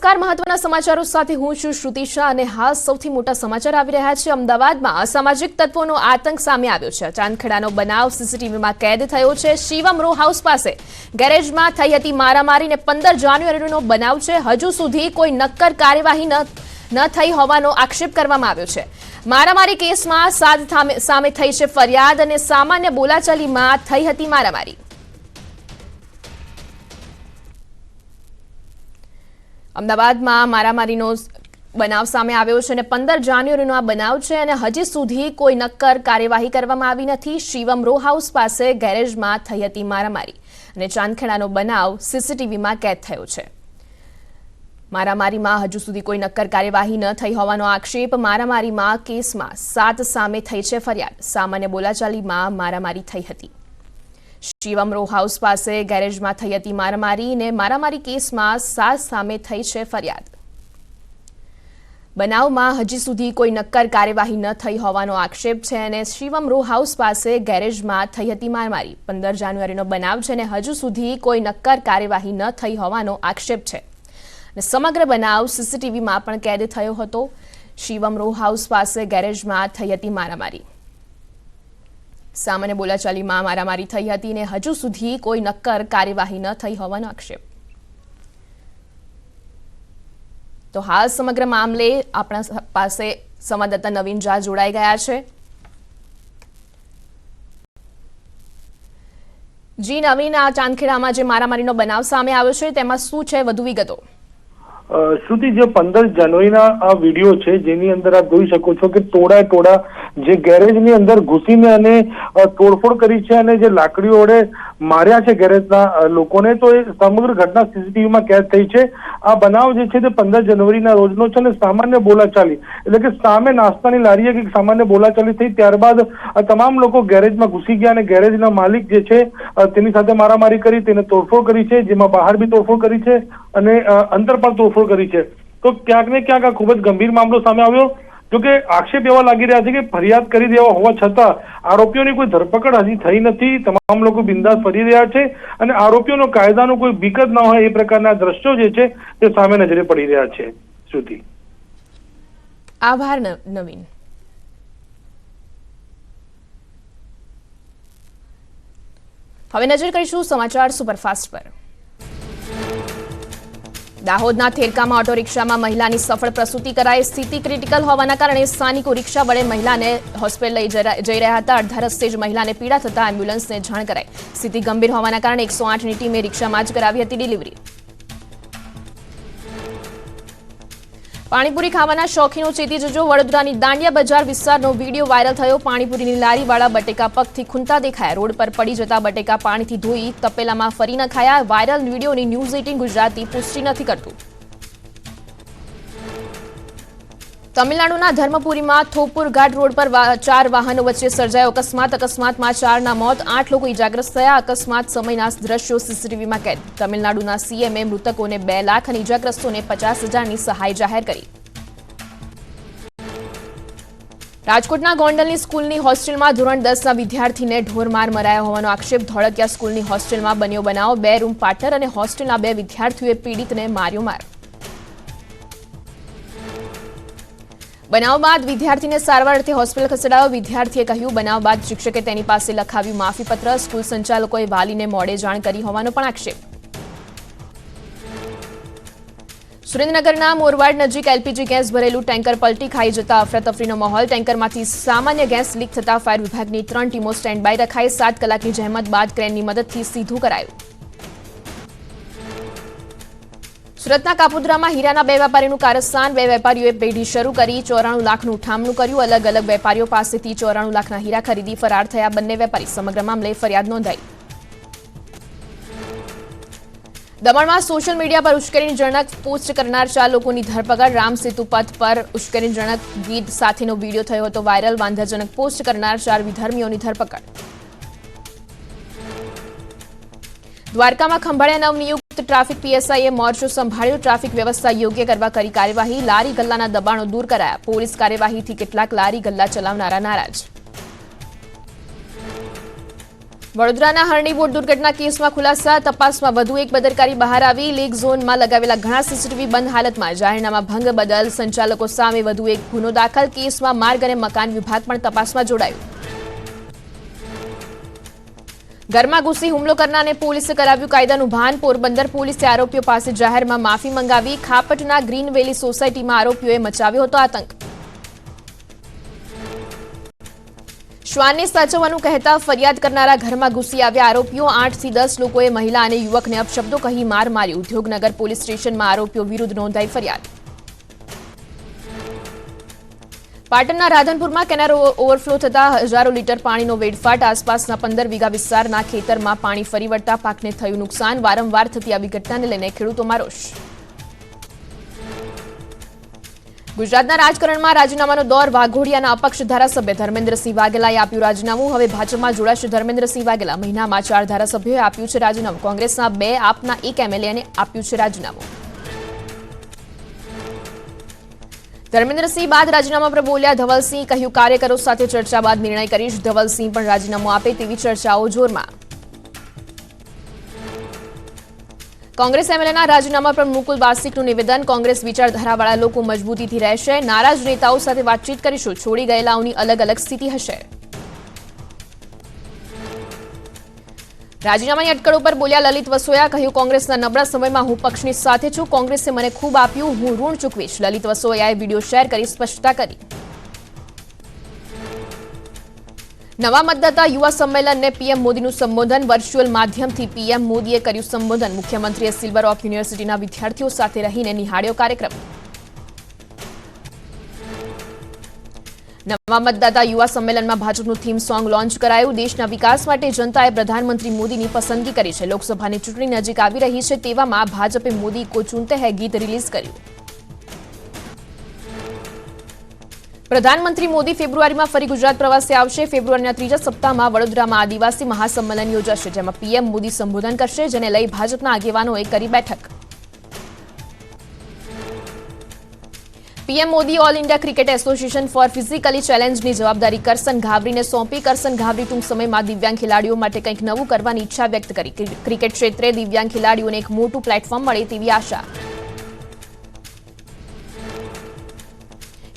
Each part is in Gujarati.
નમસ્કાર, મહત્વના સમાચારો સાથે હું છું શ્રુતિ શાહ અને હાલ સૌથી મોટા સમાચાર આવી રહ્યા છે। અમદાવાદમાં અસામાજિક તત્વોનો આતંક સામે આવ્યો છે। ચાંદખેડાનો બનાવ સીસીટીવીમાં કેદ થયો છે। શિવમ રો હાઉસ પાસે ગેરેજમાં થઈ હતી મારામારીને 15 જાન્યુઆરીનો બનાવ છે। હજુ સુધી કોઈ નક્કર કાર્યવાહી ન થઈ હોવાનો આક્ષેપ કરવામાં આવ્યો છે। મારામારી કેસમાં સાદ સામે થઈ છે ફરિયાદ અને સામાન્ય બોલાચાલીમાં થઈ હતી મારામારી। અમદાવાદમાં મારામારીનો બનાવ સામે આવ્યો છે અને 15 જાન્યુઆરીનો આ બનાવ છે અને હજી સુધી કોઈ નક્કર કાર્યવાહી કરવામાં આવી નથી। શિવમ રો હાઉસ પાસે ગેરેજમાં થઈ હતી મારામારી અને ચાંદખેડાનો બનાવ સીસીટીવીમાં કેદ થયો છે। મારામારીમાં હજુ સુધી કોઈ નક્કર કાર્યવાહી ન થઈ હોવાનો આક્ષેપ। મારામારીમાં કેસમાં 7 સામે થઈ છે ફરિયાદ। સામાન્ય બોલાચાલીમાં મારામારી થઈ હતી। શિવમ રો હાઉસ પાસે ગેરેજમાં થઈ હતી મારામારી અને મારામારી કેસમાં 7 સામે થઈ છે ફરિયાદ। બનાવમાં હજી સુધી કોઈ નક્કર કાર્યવાહી ન થઈ હોવાનો આક્ષેપ છે અને શિવમ રો હાઉસ પાસે ગેરેજમાં થઈ હતી મારામારી। 15 જાન્યુઆરીનો બનાવ છે અને હજુ સુધી કોઈ નક્કર કાર્યવાહી ન થઈ હોવાનો આક્ષેપ છે। સમગ્ર બનાવ સીસીટીવીમાં પણ કેદ થયો હતો। શિવમ રો હાઉસ પાસે ગેરેજમાં થઈ હતી મારામારી। સામાન્ય બોલાચાલીમાં મારામારી થઈ હતી અને હજુ સુધી કોઈ નક્કર કાર્યવાહી ન થઈ હોવાનો આક્ષેપ। તો હાલ સમગ્ર મામલે આપણા પાસે સંવાદદાતા નવીન ઝા જોડાઈ ગયા છે। જી નવીન, આ ચાંદખેડામાં જે મારામારીનો બનાવ સામે આવ્યો છે તેમાં શું છે વધુ વિગતો? શ્રુતિ, જે 15 જાન્યુઆરીના આ વિડીયો છે જેની અંદર આપ જોઈ શકો છો કે ટોળા જે ગેરેજની અંદર ઘૂસીને અને તોડફોડ કરી છે અને જે લાકડીઓ વડે માર્યા છે ગેરેજના લોકોને, તો એ સમગ્ર ઘટના સીસીટીવીમાં કેદ થઈ છે। આ બનાવ જે છે તે 15 જાન્યુઆરીના રોજનો છે અને સામાન્ય બોલાચાલી એટલે કે સામે નાસ્તાની લારીએ કંઈક સામાન્ય બોલાચાલી થઈ, ત્યારબાદ તમામ લોકો ગેરેજમાં ઘૂસી ગયા અને ગેરેજના માલિક જે છે તેની સાથે મારામારી કરી, તેને તોડફોડ કરી છે, જેમાં બહાર બી તોડફોડ કરી છે અને અંદર પણ તોડફોડ કરી છે। તો ક્યાંક ને ક્યાંક આ ખૂબ જ ગંભીર મામલો સામે આવ્યો। જોકે આક્ષેપ એવા લાગી રહ્યા છે કે ફરિયાદ કરી દેવા હોવા છતાં આરોપીઓની કોઈ ધરપકડ હજી થઈ નથી। તમામ લોકો બિંદાસ ફરી રહ્યા છે અને આરોપીઓનો કાયદાનો કોઈ બીક જ ન હોય એ પ્રકારના દ્રશ્યો જે છે તે સામે નજરે પડી રહ્યા છે। શ્રુતિ, આભાર નવીન। હવે નજર કરીશું સમાચાર સુપરફાસ્ટ પર। દાહોદના થેરકામાં ઓટો રિક્ષામાં મહિલાની સફળ પ્રસૂતિ કરાઈ। સ્થિતિ ક્રિટિકલ હોવાના કારણે સ્થાનિકો રિક્ષા વડે મહિલાને હોસ્પિટલ લઈ જઈ રહ્યા હતા। અડધા રસ્તે જ મહિલાને પીડા થતા એમ્બ્યુલન્સને જાણ કરાઈ। સ્થિતિ ગંભીર હોવાના કારણે 108ની ટીમે રિક્ષામાં જ કરાવી હતી ડિલિવરી। પાણીપુરી ખાવાના શોખીનો ચેતી જજો। વડોદરાની દાંડિયા બજાર વિસ્તારનો વિડીયો વાયરલ થયો। પાણીપુરીની લારીવાળા બટેકા પગથી ખૂંદતા દેખાયા। રોડ પર પડી જતા બટેકા પાણીથી ધોઈ તપેલામાં ફરી ન ખાયા। વાયરલ વિડીયોની ન્યૂઝ 18 ગુજરાતી પુષ્ટિ નથી કરતું। તમિલનાડુના ધર્મપુરીમાં થોપુર ઘાટ રોડ પર 4 વાહનો વચ્ચે સર્જાયો અકસ્માત। અકસ્માતમાં 4ના મોત, 8 લોકો ઇજાગ્રસ્ત થયા। અકસ્માત સમયના દ્રશ્યો સીસીટીવીમાં કેદ। તમિલનાડુના સીએમએ મૃતકોને 2 લાખ અને ઇજાગ્રસ્તોને 50,000ની સહાય જાહેર કરી। રાજકોટના ગોંડલની સ્કૂલની હોસ્ટેલમાં ધોરણ 10ના વિદ્યાર્થીને ઢોરમાર મરાયા હોવાનો આક્ષેપ। ધોળકિયા સ્કૂલની હોસ્ટેલમાં બન્યો બનાવ। 2 રૂમ પાર્ટનર અને હોસ્ટેલના 2 વિદ્યાર્થીઓએ પીડિતને માર્યો માર। બનાવ બાદ વિદ્યાર્થીને સારવાર અર્થે હોસ્પિટલ ખસેડાયો। વિદ્યાર્થીએ કહ્યું, બનાવ બાદ શિક્ષકે તેની પાસે લખાવ્યું માફીપત્ર। સ્કૂલ સંચાલકોએ વાલીને મોડે જાણ કરી હોવાનો પણ આક્ષેપ। સુરેન્દ્રનગરના મોરવાડ નજીક એલપીજી ગેસ ભરેલું ટેન્કર પલટી ખાઈ જતા અફરાતફરીનો માહોલ। ટેન્કરમાંથી સામાન્ય ગેસ લીક થતા ફાયર વિભાગની 3 ટીમો સ્ટેન્ડ બાય રખાઈ। 7 કલાકની જહેમત બાદ ક્રેનની મદદથી સીધું કરાયું। સુરતના કાપોદ્રામાં હીરાના 2 વેપારીનું કારસ્તાન। 2 વેપારીઓએ પેઢી શરૂ કરી 94 લાખનું ઉઠામણું કર્યું। અલગ અલગ વેપારીઓ પાસેથી 94 લાખના હીરા ખરીદી ફરાર થયા બંને વેપારી। સમગ્ર મામલે ફરિયાદ નોંધાઈ। દમણમાં સોશિયલ મીડિયા પર ઉશ્કેરણીજનક પોસ્ટ કરનાર 4 લોકોની ધરપકડ। રામસેતુ પથ પર ઉશ્કેરણીજનક ગીત સાથેનો વિડીયો થયો હતો વાયરલ। વાંધાજનક પોસ્ટ કરનાર 4 વિધર્મીઓની ધરપકડ। દ્વારકામાં ખંભાળિયા નવનિયુક્ત ટ્રાફિક પીએસઆઈએ મોરચો સંભાળ્યો। ટ્રાફિક વ્યવસ્થા યોગ્ય કરવા કરી કાર્યવાહી। લારી ગલ્લાના દબાણો દૂર કરાયા। પોલીસ કાર્યવાહીથી કેટલાક લારી ગલ્લા ચલાવનારા નારાજ। વડોદરાના હરણી બોટ દુર્ઘટના કેસમાં ખુલાસા, તપાસમાં વધુ એક બેદરકારી બહાર આવી. લીક ઝોનમાં લગાવેલા ઘણા સીસીટીવી બંધ હાલતમાં, જાહેરનામા ભંગ બદલ સંચાલકો સામે વધુ એક ગુનો દાખલ. કેસમાં માર્ગ અને મકાન વિભાગ પણ તપાસમાં જોડાયું. ઘરમાં ઘૂસી હુમલો કરનારને પોલીસે કરાવ્યું કાયદાનું ભાન. પોરબંદર પોલીસે આરોપીઓ પાસે જાહેરમાં માફી મંગાવી. ખાપટના ગ્રીન વેલી સોસાયટીમાં આરોપીઓએ મચાવ્યો હતો આતંક. શ્વાનને સાચવવાનું કહેતા ફરિયાદ કરનારા ઘરમાં ઘૂસી આવ્યા આરોપીઓ. 8 થી 10 લોકોએ મહિલા અને યુવકને અપશબ્દો કહી માર મારી. ઉદ્યોગનગર પોલીસ સ્ટેશનમાં આરોપીઓ વિરુદ્ધ નોંધાઈ ફરિયાદ. પાટણના રાધનપુરમાં કેનાલ ઓવરફ્લો થતા હજારો લીટર પાણીનો વેડફાટ. આસપાસના 15 વીઘા વિસ્તારના ખેતરમાં પાણી ફરી વળતા પાકને થયું નુકસાન. વારંવાર થતી આવી ઘટનાને લઈને ખેડૂતોમાં રોષ. ગુજરાતના રાજકારણમાં રાજીનામાનો દોર. વાઘોડિયાના અપક્ષ ધારાસભ્ય ધર્મેન્દ્રસિંહ વાઘેલાએ આપ્યું રાજીનામું. હવે ભાજપમાં જોડાશે ધર્મેન્દ્રસિંહ વાઘેલા. મહિનામાં 4 ધારાસભ્યોએ આપ્યું છે રાજીનામું. કોંગ્રેસના 2, આપના 1 એમએલએને આપ્યું છે રાજીનામું. ધર્મેન્દ્રસિંહ બાદ રાજીનામા પર બોલ્યા ધવલસિંહ. કહ્યું, કાર્યકરો સાથે ચર્ચા બાદ નિર્ણય કરીશ. ધવલસિંહ પણ રાજીનામું આપે તેવી ચર્ચાઓ જોરમાં. કોંગ્રેસ એમએલએના રાજીનામા પર મુકુલ વાસિકનું નિવેદન. કોંગ્રેસ વિચારધારાવાળા લોકો મજબૂતીથી રહેશે. નારાજ નેતાઓ સાથે વાતચીત કરીશું. છોડી ગયેલાઓની અલગ અલગ સ્થિતિ હશે. રાજીનામાની અટકળો પર બોલ્યા લલિત વસોયા. કહ્યું, કોંગ્રેસના નબળા સમયમાં હું પક્ષની સાથે છું. કોંગ્રેસે મને ખૂબ આપ્યું, હું ઋણ ચૂકવીશ. લલિત વસોયાએ વિડીયો શેર કરી સ્પષ્ટતા કરી. નવા મતદાતા યુવા સંમેલનને પીએમ મોદીનું સંબોધન. વર્ચ્યુઅલ માધ્યમથી પીએમ મોદીએ કર્યું સંબોધન. મુખ્યમંત્રીએ સિલ્વર ઓક યુનિવર્સિટીના વિદ્યાર્થીઓ સાથે રહીને નિહાળ્યો કાર્યક્રમ. નવા મતદાતા યુવા સંમેલનમાં ભાજપનું થીમ સોંગ લોન્ચ કરાયું. દેશના વિકાસ માટે જનતાએ પ્રધાનમંત્રી મોદીની પસંદગી કરી છે. લોકસભાની ચૂંટણી નજીક આવી રહી છે તેવામાં ભાજપે મોદી કો ચૂનતે હૈ ગીત રિલીઝ કર્યું. પ્રધાનમંત્રી મોદી ફેબ્રુઆરીમાં ફરી ગુજરાત પ્રવાસે આવશે. ફેબ્રુઆરીના 3જા સપ્તાહમાં વડોદરામાં આદિવાસી મહાસંમેલન યોજાશે, જેમાં પીએમ મોદી સંબોધન કરશે, જેને લઈ ભાજપના આગેવાનોએ કરી બેઠક. PM Modi All India cricket association for physically ચેલેન્જની જવાબદારી કરસન ઘાવરીને સોંપી. કરસન ઘાવરી ટૂંક સમયમાં દિવ્યાંગ ખેલાડીઓ માટે કંઈક નવું કરવાની ઈચ્છા વ્યક્ત કરી. ક્રિકેટ ક્ષેત્રે દિવ્યાંગ ખેલાડીઓને એક મોટું પ્લેટફોર્મ મળે તેવી આશા.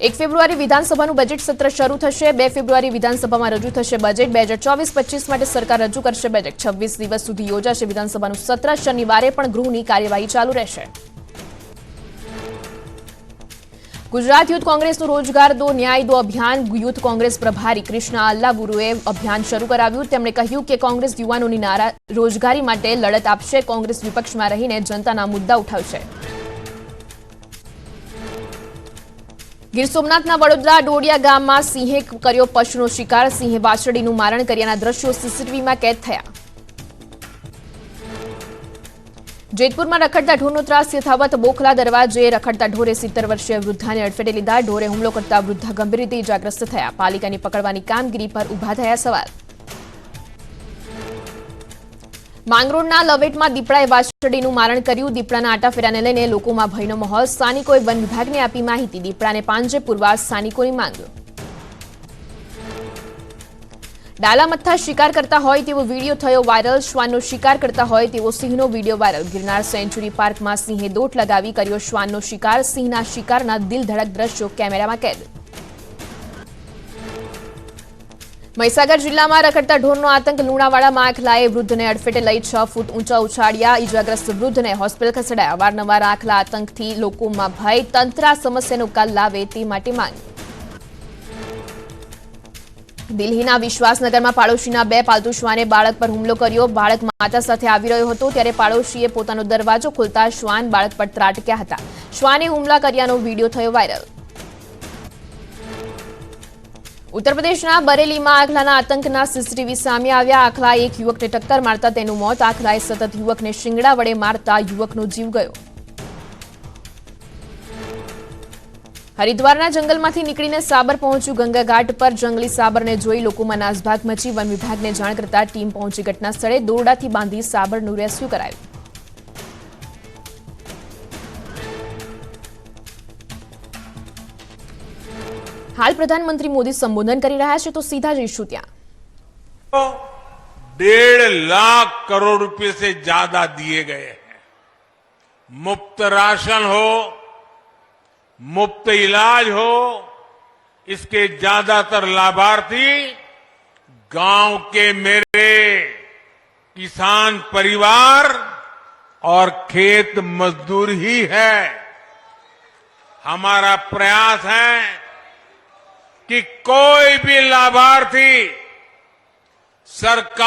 1 ફેબ્રુઆરી વિધાનસભાનું બજેટ સત્ર શરૂ થશે. 2 ફેબ્રુઆરી વિધાનસભામાં રજૂ થશે બજેટ. 2024-25 માટે સરકાર રજૂ કરશે બજેટ. 26 દિવસ સુધી યોજાશે વિધાનસભાનું સત્ર. શનિવારે પણ ગૃહની કાર્યવાહી ચાલુ રહેશે. ગુજરાત યુથ કોંગ્રેસનું રોજગાર દો ન્યાય દો અભિયાન. યુથ કોંગ્રેસ પ્રભારી કૃષ્ણા અલ્લાવુરુએ અભિયાન શરૂ કરાવ્યું. તેમણે કહ્યું કે કોંગ્રેસ યુવાનોની રોજગારી માટે લડત આપશે. કોંગ્રેસ વિપક્ષમાં રહીને જનતાના મુદ્દા ઉઠાવશે. ગીર સોમનાથના વડોદરા ડોડિયા ગામમાં સિંહે કર્યો પશુનો શિકાર. સિંહે વાછરડીનું મારણ કર્યાના દ્રશ્યો સીસીટીવીમાં કેદ થયા. જેતપુરમાં રખડતા ઢોરનો ત્રાસ યથાવત. બોખલા દરવાજે રખડતા ઢોરે 70 વર્ષીય વૃદ્ધાને અડફેટે લીધા. ઢોરે હુમલો કરતા વૃદ્ધા ગંભીર રીતે ઇજાગ્રસ્ત થયા. પાલિકાની પકડવાની કામગીરી પર ઉભા થયા સવાલ. માંગરોળના લવેટમાં દીપડાએ વાછરડીનું મારણ કર્યું. દીપડાના આટાફેરાને લઈને લોકોમાં ભયનો માહોલ. સ્થાનિકોએ વન વિભાગને આપી માહિતી. દીપડાને પાંજરે પૂરવા સ્થાનિકોની માંગ. ડાલામથ્થા શિકાર કરતા હોય તેવો વિડીયો થયો વાયરલ. શ્વાનનો શિકાર કરતા હોય તેવો સિંહનો વિડીયો વાયરલ. ગિરનાર સેન્ચુરી પાર્કમાં સિંહે દોટ લગાવી કર્યો શ્વાનનો શિકાર. સિંહના શિકારના દિલધડક દ્રશ્યો કેમેરામાં કેદ. મહીસાગર જિલ્લામાં રખડતા ઢોરનો આતંક. લુણાવાડામાં આખલાએ વૃદ્ધને અડફેટે લઈ 6 ફૂટ ઊંચા ઉછાળ્યા. ઇજાગ્રસ્ત વૃદ્ધને હોસ્પિટલ ખસેડાયા. વારંવાર આખલા આતંકથી લોકોમાં ભય. તંત્ર આ સમસ્યાનો ઉકેલ લાવે તે માટે માંગ. દિલ્હીના વિશ્વાસનગરમાં પાડોશીના 2 પાલતુ શ્વાને બાળક પર હુમલો કર્યો. બાળક માતા સાથે આવી રહ્યો હતો ત્યારે પાડોશીએ પોતાનો દરવાજો ખોલતા શ્વાન બાળક પર ત્રાટક્યા હતા. શ્વાને હુમલા કર્યાનો વિડીયો થયો વાયરલ. ઉત્તર પ્રદેશના બરેલીમાં આખલાના આતંકના સીસીટીવી સામે આવ્યા. આખલાએ એક યુવકને ટક્કર મારતા તેનું મોત. આખલાએ સતત યુવકને શિંગડા વડે મારતા યુવકનો જીવ ગયો. હરિદ્વારના જંગલમાંથી નીકળીને સાબર પહોંચ્યું ગંગા ઘાટ પર. જંગલી સાબરને જોઈ લોકોમાં નાસભાગ મચી. વન વિભાગને જાણ કરતા ટીમ પહોંચી ઘટના સ્થળે. દોરડાથી બાંધી સાબરનું રેસ્ક્યુ કરાયું. હાલ પ્રધાનમંત્રી મોદી સંબોધન કરી રહ્યા છે, તો સીધા જઈશું ત્યાં. 1.5 लाख करोड़ रुपए से ज्यादा दिए गए हैं। मुफ्त राशन हो, मुफ्त इलाज हो, इसके ज्यादातर लाभार्थी गांव के मेरे किसान परिवार और खेत मजदूर ही है। हमारा प्रयास है कि कोई भी लाभार्थी सरकार